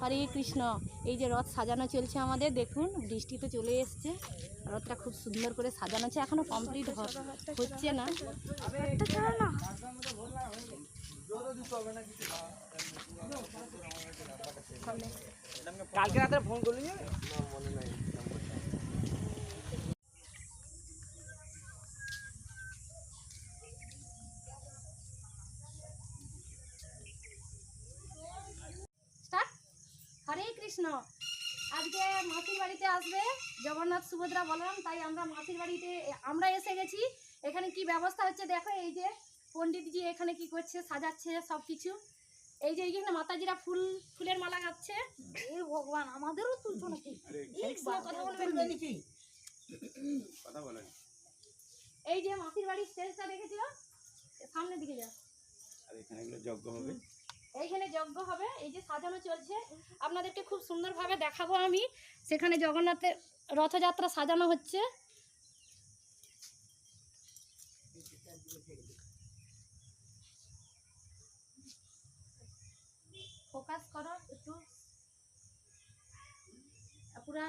হরে কৃষ্ণ। এই যে রথ সাজানো চলছে আমাদের, দেখুন বৃষ্টি তো চলে এসছে, রথটা খুব সুন্দর করে সাজানো আছে, এখনো কমপ্লিট হচ্ছে না। কালকে রাতে ফোন করলি? হরে কৃষ্ণ। আজকে মাসির বাড়িতে আসবে জগন্নাথ সুভদ্রা বলরাম, তাই আমরা মাসির বাড়িতে আমরা এসে গেছি। এখানে কি ব্যবস্থা হচ্ছে দেখো, এই যে পণ্ডিতজি এখানে কি করছে, সাজাচ্ছে সব কিছু। এই যে এইখানে মাতাজিরা ফুলের মালা গাচ্ছে। এই ভগবান, আমাদেরও তুলছো নাকি? কথা বলবেন নাকি? কথা বলেন। এই যে মাসির বাড়ির স্টেজটা দেখেছো, সামনের দিকে যাও। আর এখানে এগুলো যজ্ঞ হবে, এইখানে যজ্ঞ হবে। এই যে সাজানো চলছে, আপনাদেরকে খুব সুন্দরভাবে দেখাবো আমি। সেখানে জগন্নাথের রথযাত্রা সাজানো হচ্ছে। ফোকাস করো একটু,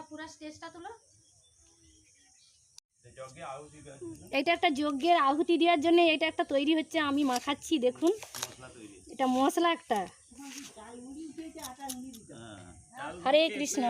পুরা স্টেজটা তুলো। এটা একটা যজ্ঞের আহুতি দেওয়ার জন্য এটা একটা তৈরি হচ্ছে, আমি মাখাচ্ছি দেখুন। এটা মশলা একটা। হরে কৃষ্ণ।